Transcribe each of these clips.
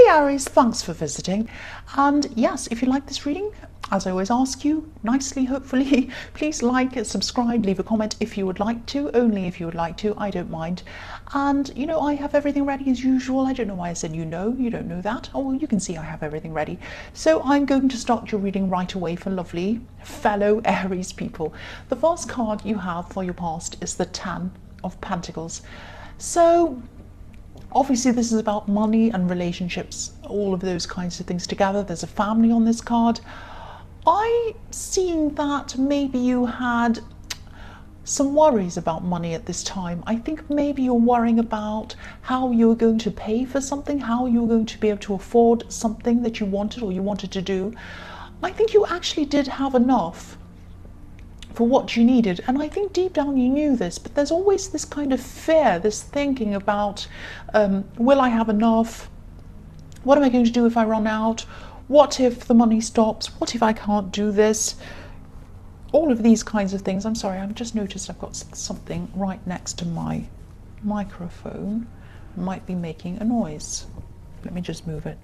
Hey Aries, thanks for visiting. And yes, if you like this reading, as I always ask you, nicely hopefully, please like, subscribe, leave a comment if you would like to, only if you would like to, I don't mind. And you know, I have everything ready as usual. I don't know why I said you don't know that. Oh, well, you can see I have everything ready. So I'm going to start your reading right away for lovely fellow Aries people. The first card you have for your past is the Ten of Pentacles. So obviously this is about money and relationships, all of those kinds of things together. There's a family on this card. I seen that maybe you had some worries about money at this time. I think maybe you're worrying about how you're going to pay for something, how you're going to be able to afford something that you wanted or you wanted to do. I think you actually did have enough for what you needed, and I think deep down you knew this, but there's always this kind of fear, this thinking about will I have enough? What am I going to do if I run out? What if the money stops? What if I can't do this? All of these kinds of things. I'm sorry, I've just noticed I've got something right next to my microphone. Might be making a noise. Let me just move it.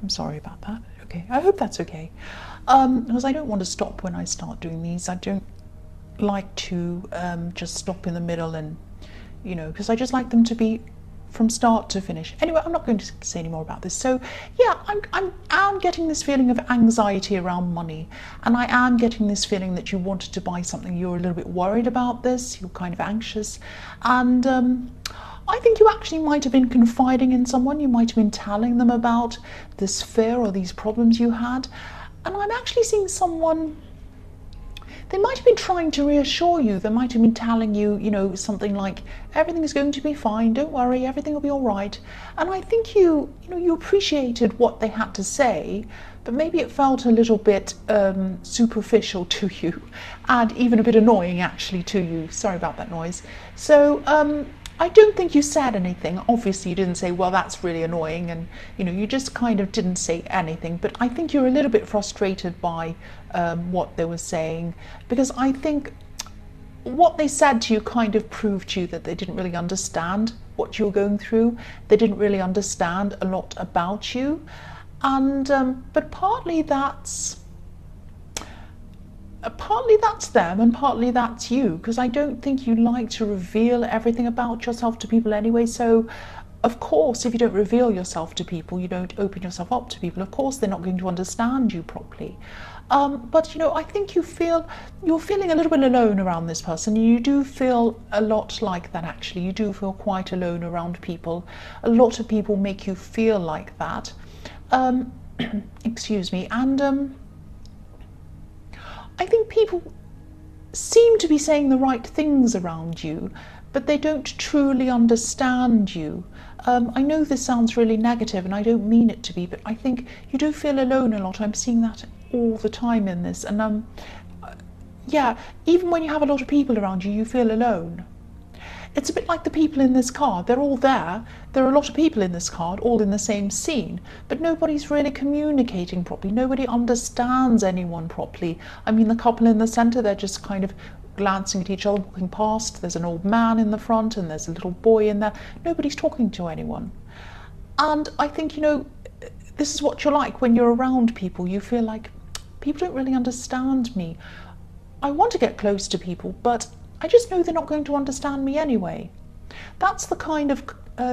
I'm sorry about that. Okay, I hope that's okay. Because I don't want to stop when I start doing these. I don't like to just stop in the middle, and you know, because I just like them to be from start to finish. Anyway, I'm not going to say any more about this. So yeah, I'm getting this feeling of anxiety around money, and I am getting this feeling that you wanted to buy something. You're a little bit worried about this. You're kind of anxious, and I think you actually might have been confiding in someone. You might have been telling them about this fear or these problems you had. And I'm actually seeing someone, they might have been trying to reassure you. They might have been telling you, you know, something like, everything is going to be fine, don't worry, everything will be all right. And I think you appreciated what they had to say, but maybe it felt a little bit superficial to you, and even a bit annoying actually to you. Sorry about that noise. So I don't think you said anything. Obviously you didn't say, well, that's really annoying, and you know, you just kind of didn't say anything. But I think you're a little bit frustrated by what they were saying, because I think what they said to you kind of proved to you that they didn't really understand what you were going through. They didn't really understand a lot about you, and but partly that's them and partly that's you, because I don't think you like to reveal everything about yourself to people anyway. So of course, if you don't reveal yourself to people, you don't open yourself up to people, of course they're not going to understand you properly. But you know, I think you're feeling a little bit alone around this person. You do feel a lot like that actually. You do feel quite alone around people. A lot of people make you feel like that. Excuse me. And I think people seem to be saying the right things around you, but they don't truly understand you. I know this sounds really negative, and I don't mean it to be, but I think you do feel alone a lot. I'm seeing that all the time in this. And yeah, even when you have a lot of people around you, you feel alone. It's a bit like the people in this card. They're all there. There are a lot of people in this card, all in the same scene, but nobody's really communicating properly. Nobody understands anyone properly. I mean, the couple in the center, they're just kind of glancing at each other, walking past. There's an old man in the front, and there's a little boy in there. Nobody's talking to anyone. And I think, you know, this is what you're like when you're around people. You feel like people don't really understand me. I want to get close to people, but I just know they're not going to understand me anyway. That's the kind of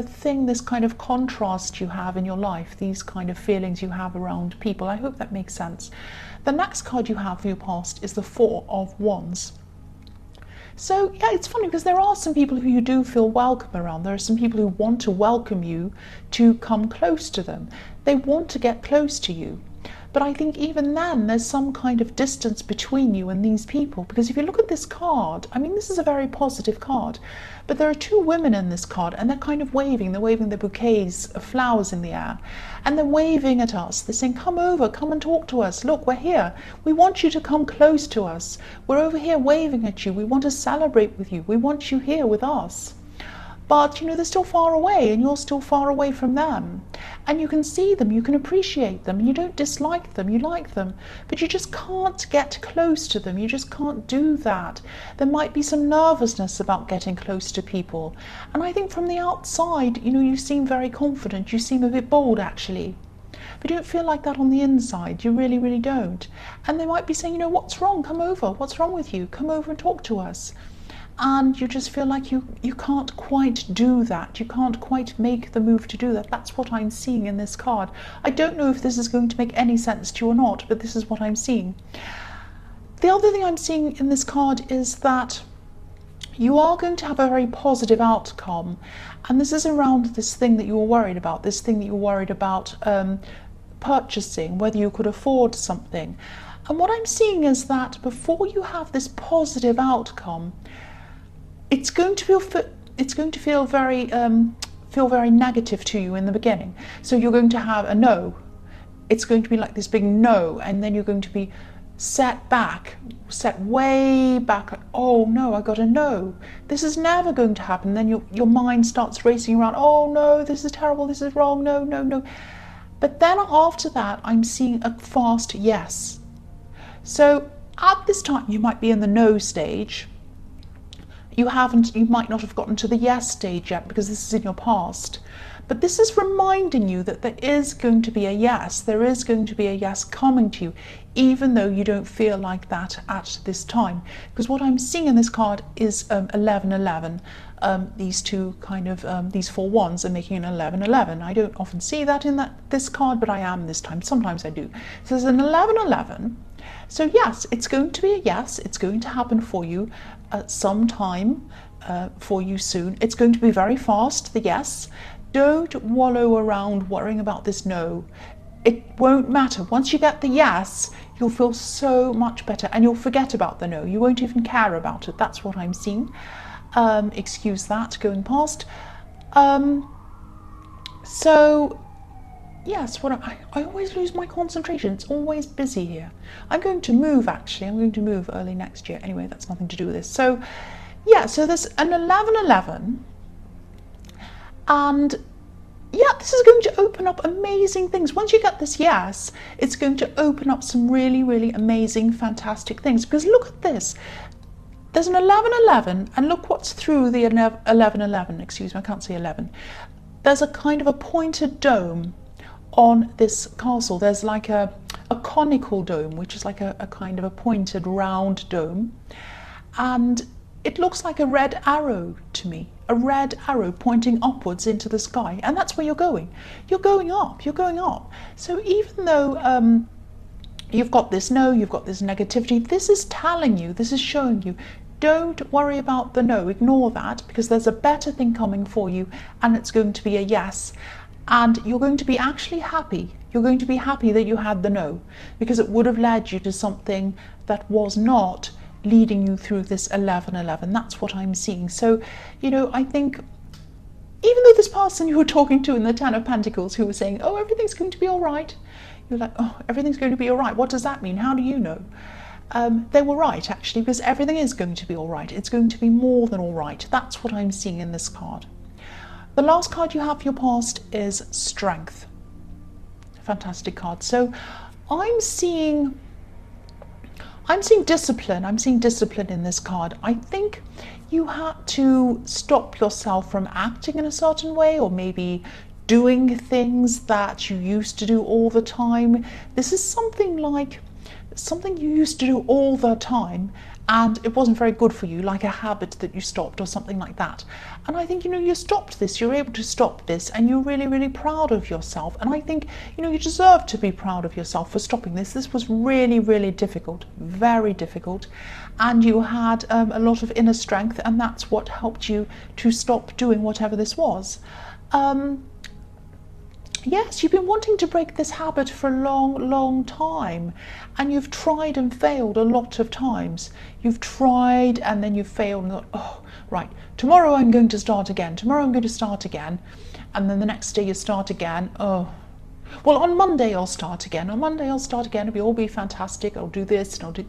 thing, this kind of contrast you have in your life, these kind of feelings you have around people. I hope that makes sense. The next card you have for your past is the Four of Wands. So yeah, it's funny because there are some people who you do feel welcome around. There are some people who want to welcome you to come close to them. They want to get close to you. But I think even then there's some kind of distance between you and these people, because if you look at this card, I mean, this is a very positive card, but there are two women in this card, and they're kind of waving. They're waving their bouquets of flowers in the air, and they're waving at us. They're saying, come over, come and talk to us. Look, we're here. We want you to come close to us. We're over here waving at you. We want to celebrate with you. We want you here with us. but you know, they're still far away and you're still far away from them. And you can see them, you can appreciate them, and you don't dislike them, you like them, but you just can't get close to them. You just can't do that. There might be some nervousness about getting close to people. And I think from the outside, you know, you seem very confident, you seem a bit bold actually. But you don't feel like that on the inside. You really, really don't. And they might be saying, you know, what's wrong? Come over. What's wrong with you? Come over and talk to us. And you just feel like you can't quite do that. You can't quite make the move to do that. That's what I'm seeing in this card. I don't know if this is going to make any sense to you or not, but this is what I'm seeing. The other thing I'm seeing in this card is that you are going to have a very positive outcome. And this is around this thing that you were worried about, this thing that you were worried about purchasing, whether you could afford something. And what I'm seeing is that before you have this positive outcome, it's going to feel very negative to you in the beginning. So you're going to have a no. It's going to be like this big no, and then you're going to be set way back. Like, oh no, I got a no. This is never going to happen. Then your mind starts racing around. Oh no, this is terrible. This is wrong. No, no, no. But then after that, I'm seeing a fast yes. So at this time, you might be in the no stage. You might not have gotten to the yes stage yet because this is in your past. But this is reminding you that there is going to be a yes. There is going to be a yes coming to you, even though you don't feel like that at this time. Because what I'm seeing in this card is 1111. These two kind of, these four wands are making an 1111. I don't often see that in this card, but I am this time. Sometimes I do. So there's an 1111. So yes, it's going to be a yes. It's going to happen for you at some time for you soon. It's going to be very fast, the yes. Don't wallow around worrying about this no. It won't matter. Once you get the yes, you'll feel so much better and you'll forget about the no. You won't even care about it. That's what I'm seeing. Excuse that going past. So yes, I always lose my concentration. It's always busy here. I'm going to move actually. I'm going to move early next year. Anyway, that's nothing to do with this. So yeah, so there's an 1111. And yeah, this is going to open up amazing things. Once you get this yes, it's going to open up some really, really amazing, fantastic things. Because look at this. There's an 1111, and look what's through the 1111. Excuse me, I can't see 11. There's a kind of a pointed dome on this castle. There's like a conical dome, which is like a kind of a pointed round dome. And it looks like a red arrow to me, a red arrow pointing upwards into the sky. And that's where you're going. You're going up, you're going up. So even though you've got this no, you've got this negativity, this is telling you, this is showing you, don't worry about the no, ignore that, because there's a better thing coming for you, and it's going to be a yes. And you're going to be actually happy. You're going to be happy that you had the no, because it would have led you to something that was not leading you through this 1111. That's what I'm seeing. So, you know, I think even though this person you were talking to in the Ten of Pentacles who was saying, oh, everything's going to be all right, you're like, oh, everything's going to be all right. What does that mean? How do you know? They were right, actually, because everything is going to be all right. It's going to be more than all right. That's what I'm seeing in this card. The last card you have for your past is Strength. Fantastic card. So I'm seeing discipline. I'm seeing discipline in this card. I think you had to stop yourself from acting in a certain way, or maybe doing things that you used to do all the time. This is something you used to do all the time and it wasn't very good for you, like a habit that you stopped or something like that. And I think, you know, you stopped this, you're able to stop this, and you're really, really proud of yourself. And I think, you know, you deserve to be proud of yourself for stopping this. This was really, really difficult, very difficult. And you had a lot of inner strength, and that's what helped you to stop doing whatever this was. Yes, you've been wanting to break this habit for a long, long time, and you've tried and failed a lot of times. You've tried and then you've failed and thought, oh, right, tomorrow I'm going to start again. Tomorrow I'm going to start again. And then the next day you start again. Oh, well, on Monday I'll start again. On Monday I'll start again. It'll all be fantastic. I'll do this and I'll do...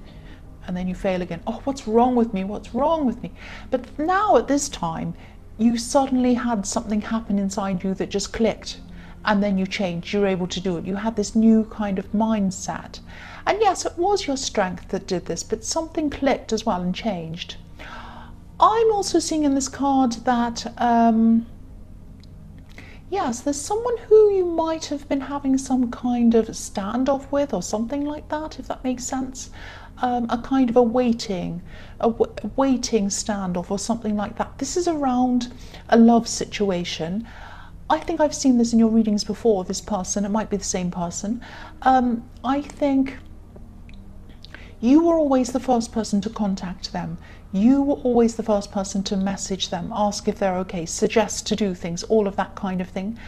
And then you fail again. Oh, what's wrong with me? What's wrong with me? But now at this time, you suddenly had something happen inside you that just clicked, and then you changed, you were able to do it. You had this new kind of mindset. And yes, it was your strength that did this, but something clicked as well and changed. I'm also seeing in this card that yes, there's someone who you might have been having some kind of standoff with or something like that, if that makes sense. A kind of a waiting standoff or something like that. This is around a love situation. I think I've seen this in your readings before, this person. It might be the same person. I think you were always the first person to contact them. You were always the first person to message them, ask if they're okay, suggest to do things, all of that kind of thing.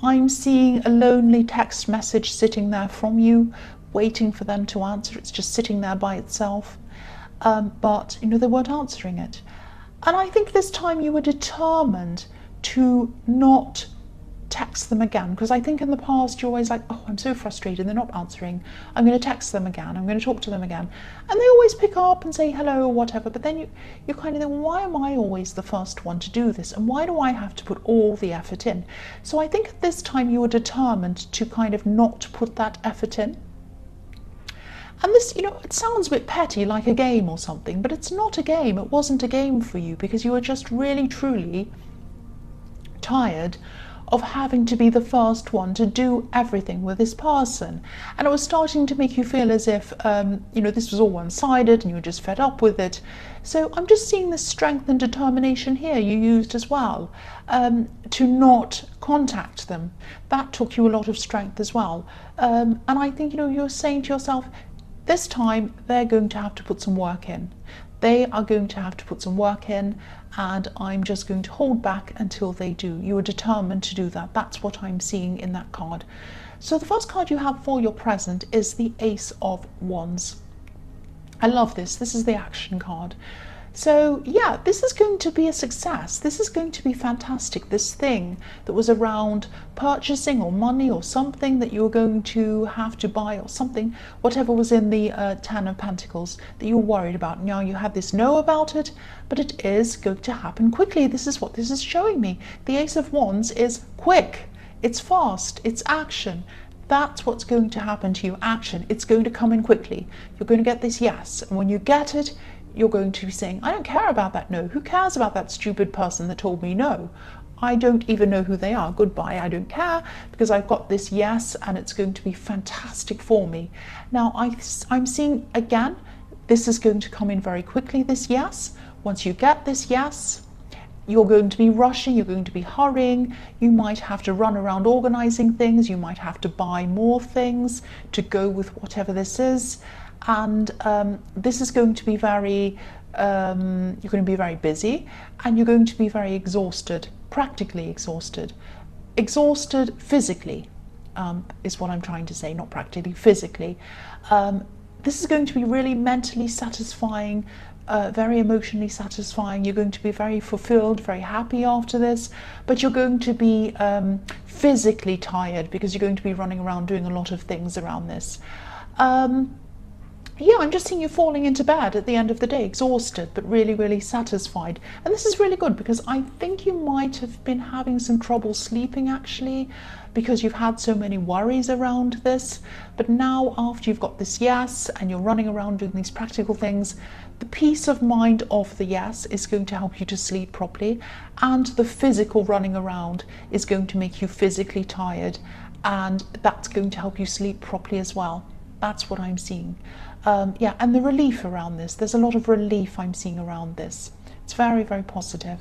I'm seeing a lonely text message sitting there from you, waiting for them to answer. It's just sitting there by itself. But, they weren't answering it. And I think this time you were determined to not text them again, because I think in the past you're always like, oh, I'm so frustrated, they're not answering, I'm going to text them again, I'm going to talk to them again, and they always pick up and say hello or whatever, but then you kind of think, why am I always the first one to do this, and why do I have to put all the effort in? So I think at this time you were determined to kind of not put that effort in. And this, it sounds a bit petty, like a game or something, but it's not a game. It wasn't a game for you, because you were just really, truly tired of having to be the first one to do everything with this person. And it was starting to make you feel as if, this was all one-sided and you were just fed up with it. So I'm just seeing this strength and determination here you used as well, to not contact them. That took you a lot of strength as well. And I think, you're saying to yourself, this time they're going to have to put some work in. They are going to have to put some work in, and I'm just going to hold back until they do. You are determined to do that. That's what I'm seeing in that card. So the first card you have for your present is the Ace of Wands. I love this. This is the action card. So yeah, this is going to be a success. This is going to be fantastic. This thing that was around purchasing or money or something that you were going to have to buy or something, whatever was in the Ten of Pentacles that you were worried about. Now you have this know about it, but it is going to happen quickly. This is what this is showing me. The Ace of Wands is quick. It's fast. It's action. That's what's going to happen to you. Action. It's going to come in quickly. You're going to get this yes. And when you get it, you're going to be saying, I don't care about that no. Who cares about that stupid person that told me no? I don't even know who they are. Goodbye. I don't care, because I've got this yes, and it's going to be fantastic for me. Now, I'm seeing, again, this is going to come in very quickly, this yes. Once you get this yes, you're going to be rushing, you're going to be hurrying, you might have to run around organizing things, you might have to buy more things to go with whatever this is. And this is going to be very, you're going to be very busy, and you're going to be very exhausted, practically exhausted. Exhausted physically is what I'm trying to say, not practically, physically. This is going to be really mentally satisfying, very emotionally satisfying. You're going to be very fulfilled, very happy after this, but you're going to be physically tired, because you're going to be running around doing a lot of things around this. Yeah, I'm just seeing you falling into bed at the end of the day, exhausted, but really, really satisfied. And this is really good, because I think you might have been having some trouble sleeping, actually, because you've had so many worries around this. But now, after you've got this yes, and you're running around doing these practical things, the peace of mind of the yes is going to help you to sleep properly, and the physical running around is going to make you physically tired, and that's going to help you sleep properly as well. That's what I'm seeing. Yeah, and the relief around this, there's a lot of relief I'm seeing around this. It's very, very positive.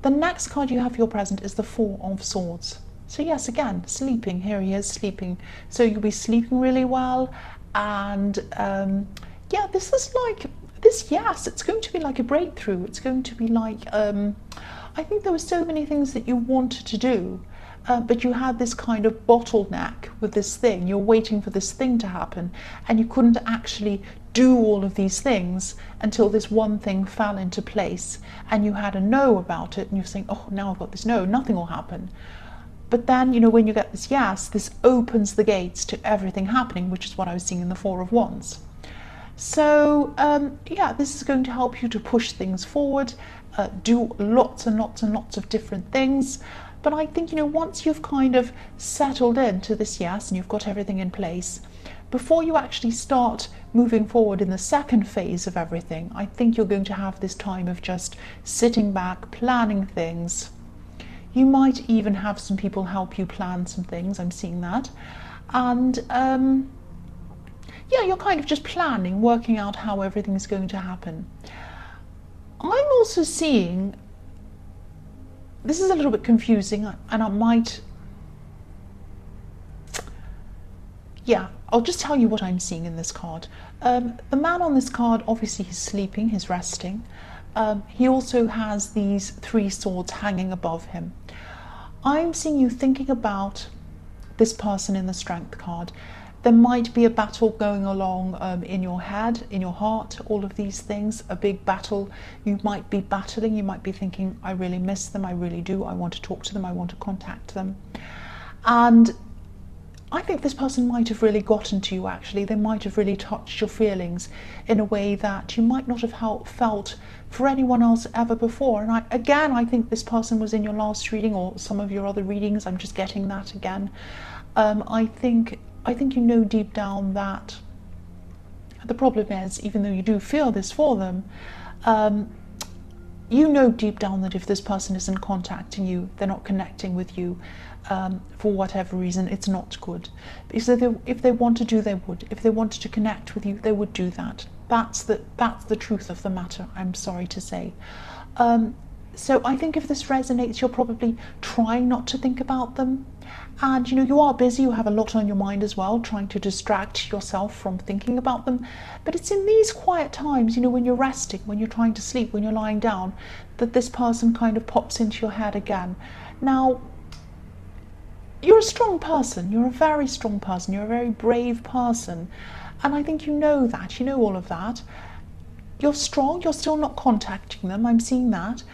The next card you have for your present is the Four of Swords. So yes, again, sleeping. Here he is, sleeping. So you'll be sleeping really well. And yeah, this is like, this, yes, it's going to be like a breakthrough. It's going to be like, I think there were so many things that you wanted to do, but you had this kind of bottleneck with this thing. You're waiting for this thing to happen, and you couldn't actually do all of these things until this one thing fell into place, and you had a no about it, and you're saying, oh, now I've got this no, nothing will happen. But then, when you get this yes, this opens the gates to everything happening, which is what I was seeing in the Four of Wands. So yeah, this is going to help you to push things forward. do lots and lots and lots of different things. But I think, once you've kind of settled into this yes and you've got everything in place, before you actually start moving forward in the second phase of everything, I think you're going to have this time of just sitting back, planning things. You might even have some people help you plan some things, I'm seeing that. And you're kind of just planning, working out how everything's going to happen. I'm also seeing, this is a little bit confusing, and I'll just tell you what I'm seeing in this card. The man on this card, obviously he's sleeping, he's resting. He also has these 3 swords hanging above him. I'm seeing you thinking about this person in the Strength card. There might be a battle going along in your head, in your heart, all of these things, a big battle. You might be battling, you might be thinking, I really miss them, I really do, I want to talk to them, I want to contact them. And I think this person might have really gotten to you, actually. They might have really touched your feelings in a way that you might not have felt for anyone else ever before. And I think this person was in your last reading or some of your other readings. I'm just getting that again. I think deep down that the problem is, even though you do feel this for them, deep down that if this person isn't contacting you, they're not connecting with you, for whatever reason, it's not good. Because if they wanted to, they would. If they wanted to connect with you, they would do that. That's the truth of the matter, I'm sorry to say. So I think if this resonates, you're probably trying not to think about them. And you are busy, you have a lot on your mind as well, trying to distract yourself from thinking about them. But it's in these quiet times, when you're resting, when you're trying to sleep, when you're lying down, that this person kind of pops into your head again. Now, you're a strong person, you're a very strong person, you're a very brave person. And I think you know that, you know all of that. You're strong, you're still not contacting them, I'm seeing that.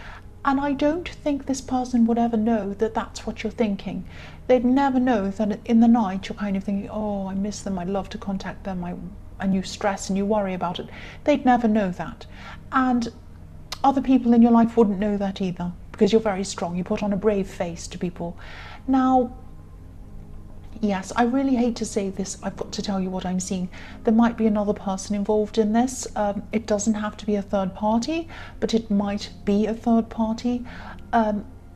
And I don't think this person would ever know that that's what you're thinking. They'd never know that in the night you're kind of thinking, oh, I miss them, I'd love to contact them, and you stress and you worry about it. They'd never know that. And other people in your life wouldn't know that either, because you're very strong. You put on a brave face to people. Now, yes, I really hate to say this, I've got to tell you what I'm seeing. There might be another person involved in this. It doesn't have to be a third party, but it might be a third party.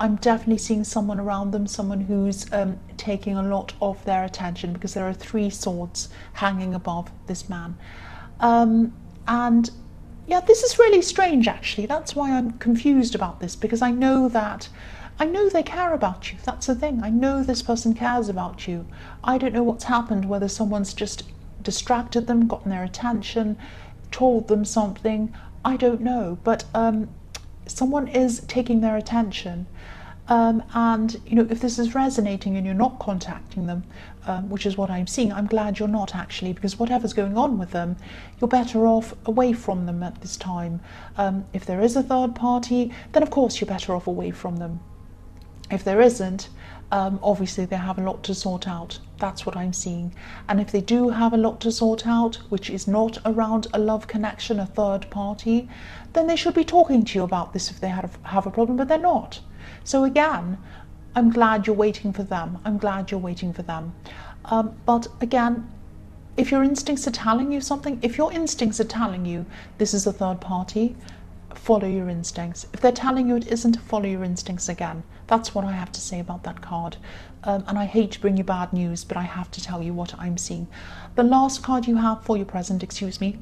I'm definitely seeing someone around them, someone who's taking a lot of their attention, because there are 3 swords hanging above this man. And yeah, this is really strange, actually. That's why I'm confused about this, because I know they care about you. That's the thing. I know this person cares about you. I don't know what's happened, whether someone's just distracted them, gotten their attention, told them something. I don't know. But someone is taking their attention. And, if this is resonating and you're not contacting them, which is what I'm seeing, I'm glad you're not, actually, because whatever's going on with them, you're better off away from them at this time. If there is a third party, then of course you're better off away from them. If there isn't, obviously they have a lot to sort out. That's what I'm seeing. And if they do have a lot to sort out, which is not around a love connection, a third party, then they should be talking to you about this if they have a problem, but they're not. So again, I'm glad you're waiting for them. I'm glad you're waiting for them. But again, if your instincts are telling you something, if your instincts are telling you this is a third party, follow your instincts. If they're telling you it isn't, follow your instincts again. That's what I have to say about that card. And I hate to bring you bad news, but I have to tell you what I'm seeing. The last card you have for your present, excuse me,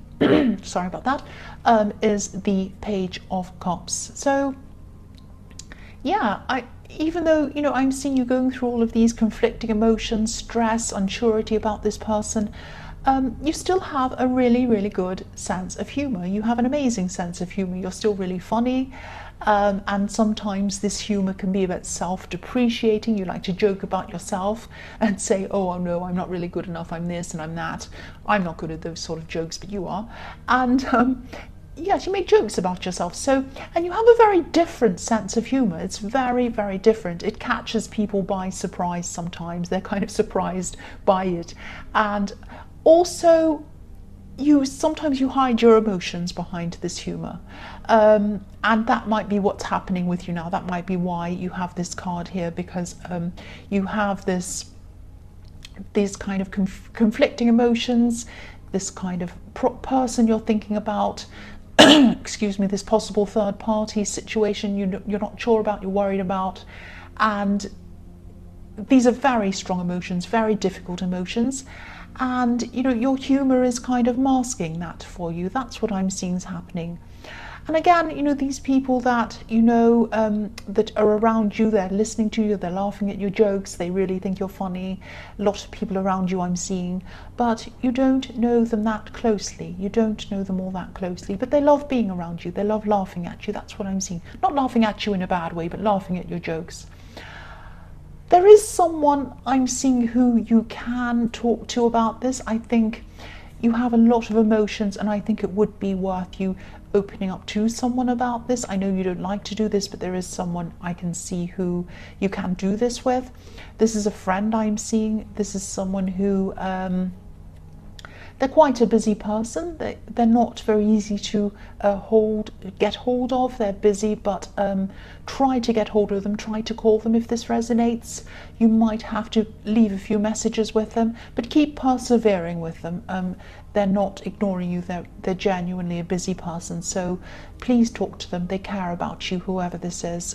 sorry about that, is the Page of Cups. So, yeah, even though, I'm seeing you going through all of these conflicting emotions, stress, unsurety about this person, you still have a really, really good sense of humour. You have an amazing sense of humour. You're still really funny. And sometimes this humour can be a bit self-depreciating. You like to joke about yourself and say, oh no, I'm not really good enough, I'm this and I'm that. I'm not good at those sort of jokes, but you are. And yes, you make jokes about yourself. So, and you have a very different sense of humour. It's very, very different. It catches people by surprise sometimes. They're kind of surprised by it. And also, sometimes you hide your emotions behind this humor, and that might be what's happening with you now. That might be why you have this card here, because you have these kind of conflicting emotions, this kind of person you're thinking about, excuse me, this possible third party situation you're not sure about, you're worried about, and these are very strong emotions, very difficult emotions, and your humor is kind of masking that for you. That's what I'm seeing is happening. And again, these people that that are around you, they're listening to you, they're laughing at your jokes, they really think you're funny. A lot of people around you I'm seeing, but you don't know them that closely. You don't know them all that closely, but they love being around you. They love laughing at you. That's what I'm seeing. Not laughing at you in a bad way, but laughing at your jokes. There is someone I'm seeing who you can talk to about this. I think you have a lot of emotions, and I think it would be worth you opening up to someone about this. I know you don't like to do this, but there is someone I can see who you can do this with. This is a friend I'm seeing. This is someone who they're quite a busy person. They're not very easy to get hold of. They're busy, but try to get hold of them. Try to call them if this resonates. You might have to leave a few messages with them, but keep persevering with them. They're not ignoring you. They're genuinely a busy person. So please talk to them. They care about you, whoever this is.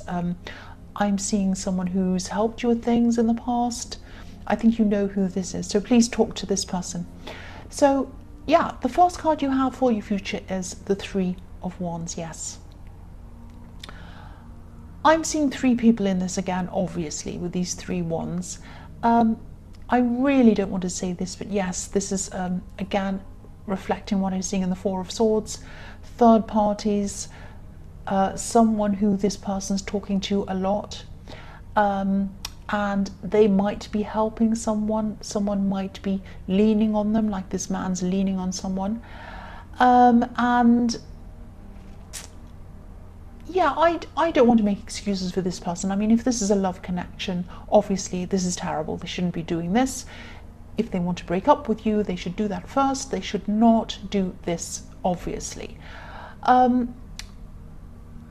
I'm seeing someone who's helped you with things in the past. I think you know who this is. So please talk to this person. So yeah, the first card you have for your future is the Three of Wands. Yes. I'm seeing three people in this again, obviously, with these three wands. I really don't want to say this, but yes, this is again reflecting what I'm seeing in the Four of Swords. Third parties, someone who this person's talking to a lot, and they might be helping someone. Someone might be leaning on them, like this man's leaning on someone. And yeah, I don't want to make excuses for this person. I mean, if this is a love connection, obviously this is terrible. They shouldn't be doing this. If they want to break up with you, they should do that first. They should not do this, obviously.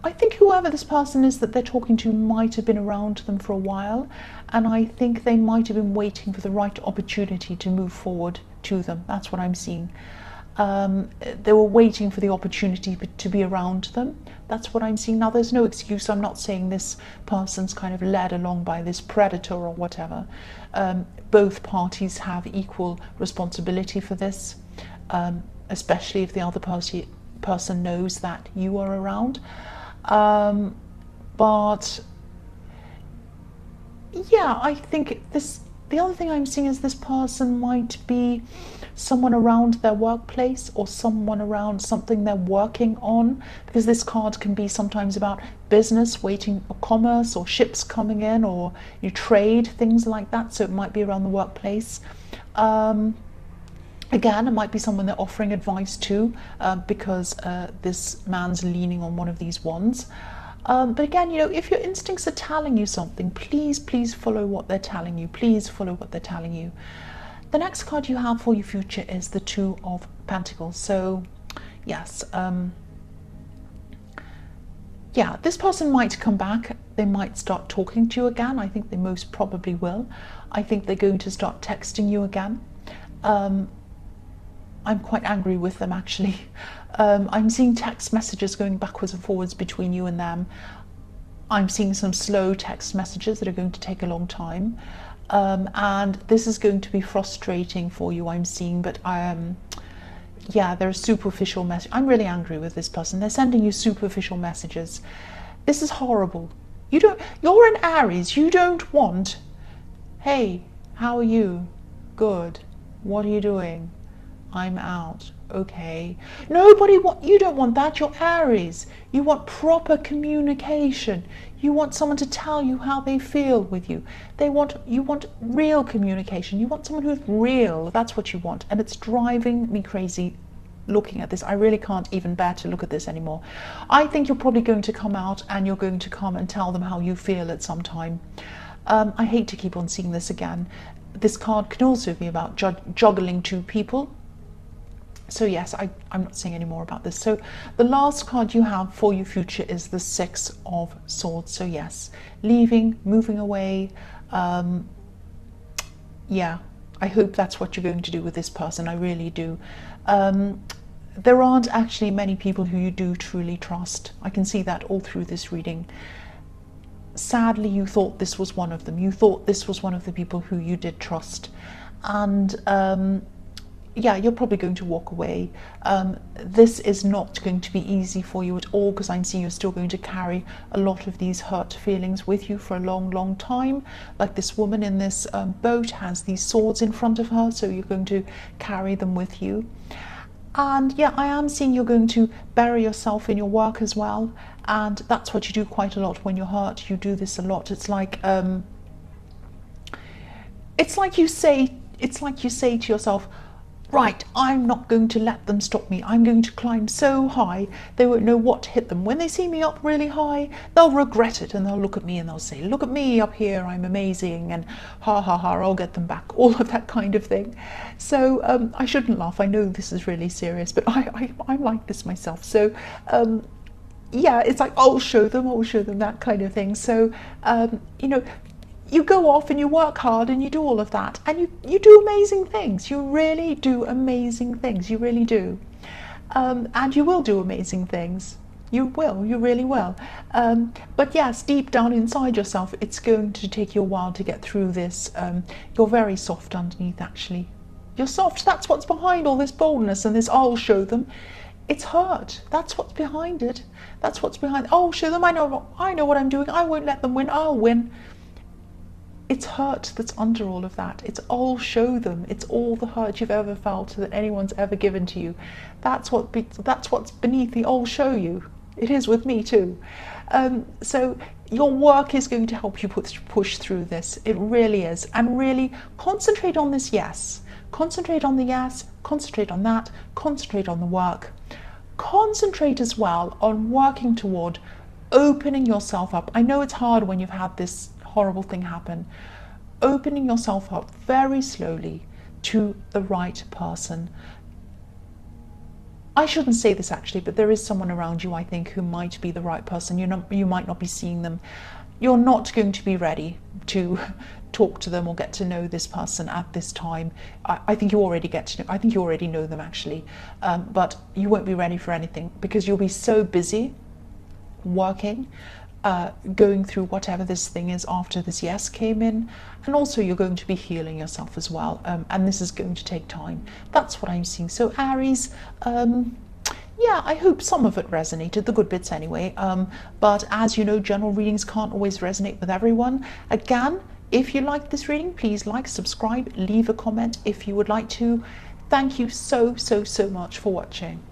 I think whoever this person is that they're talking to might have been around them for a while, and I think they might have been waiting for the right opportunity to move forward to them. That's what I'm seeing. They were waiting for the opportunity to be around them. That's what I'm seeing. Now, there's no excuse. I'm not saying this person's kind of led along by this predator or whatever. Both parties have equal responsibility for this, especially if the other person knows that you are around. But yeah, I think the other thing I'm seeing is this person might be someone around their workplace, or someone around something they're working on, because this card can be sometimes about business, waiting for commerce, or ships coming in, or you trade, things like that. So it might be around the workplace. Again, it might be someone they're offering advice to, because this man's leaning on one of these wands. But again, if your instincts are telling you something, please follow what they're telling you. Please follow what they're telling you. The next card you have for your future is the Two of Pentacles. So, yes, yeah, this person might come back. They might start talking to you again. I think they most probably will. I think they're going to start texting you again. I'm quite angry with them, actually. I'm seeing text messages going backwards and forwards between you and them. I'm seeing some slow text messages that are going to take a long time. And this is going to be frustrating for you, I'm seeing. But yeah, there are superficial messages. I'm really angry with this person. They're sending you superficial messages. This is horrible. You're an Aries. You don't want, hey, how are you? Good. What are you doing? I'm out. Okay. You don't want that. You're Aries. You want proper communication. You want someone to tell you how they feel with you. You want real communication. You want someone who's real. That's what you want. And it's driving me crazy looking at this. I really can't even bear to look at this anymore. I think you're probably going to come out and you're going to come and tell them how you feel at some time. I hate to keep on seeing this again. This card can also be about juggling two people. So yes, I'm not saying any more about this. So the last card you have for your future is the Six of Swords. So yes, leaving, moving away. Yeah, I hope that's what you're going to do with this person. I really do. There aren't actually many people who you do truly trust. I can see that all through this reading. Sadly, you thought this was one of them. You thought this was one of the people who you did trust. And yeah, you're probably going to walk away. This is not going to be easy for you at all, because I'm seeing you're still going to carry a lot of these hurt feelings with you for a long, long time. Like this woman in this boat has these swords in front of her, so you're going to carry them with you. And yeah, I am seeing you're going to bury yourself in your work as well. And that's what you do quite a lot when you're hurt. You do this a lot. It's like you say to yourself, right, I'm not going to let them stop me. I'm going to climb so high they won't know what hit them. When they see me up really high, they'll regret it, and they'll look at me and they'll say, look at me up here, I'm amazing, and ha ha ha, I'll get them back, all of that kind of thing. So I shouldn't laugh. I know this is really serious, but I'm like this myself. So yeah, it's like, I'll show them, that kind of thing. So you know, you go off and you work hard and you do all of that, and you do amazing things. You really do amazing things. You really do. And you will do amazing things. You really will. But yes, deep down inside yourself, it's going to take you a while to get through this. You're very soft underneath, actually. You're soft. That's what's behind all this boldness and this, I'll show them. It's hurt. That's what's behind it. That's what's behind. I'll show them. I know what I'm doing. I won't let them win. I'll win. It's hurt that's under all of that. It's I'll show them. It's all the hurt you've ever felt that anyone's ever given to you. That's what's beneath the I'll show you. It is with me too. So your work is going to help you push through this. It really is. And really concentrate on this yes. Concentrate on the yes. Concentrate on that. Concentrate on the work. Concentrate as well on working toward opening yourself up. I know it's hard when you've had this horrible thing happen. Opening yourself up very slowly to the right person. I shouldn't say this actually, but there is someone around you, I think, who might be the right person. You might not be seeing them. You're not going to be ready to talk to them or get to know this person at this time. I think you already I think you already know them actually, but you won't be ready for anything because you'll be so busy working, going through whatever this thing is after this yes came in, and also you're going to be healing yourself as well, and this is going to take time. That's what I'm seeing. So Aries, yeah, I hope some of it resonated, the good bits anyway, but as you know, general readings can't always resonate with everyone. Again, if you liked this reading, please like, subscribe, leave a comment if you would like to. Thank you so much for watching.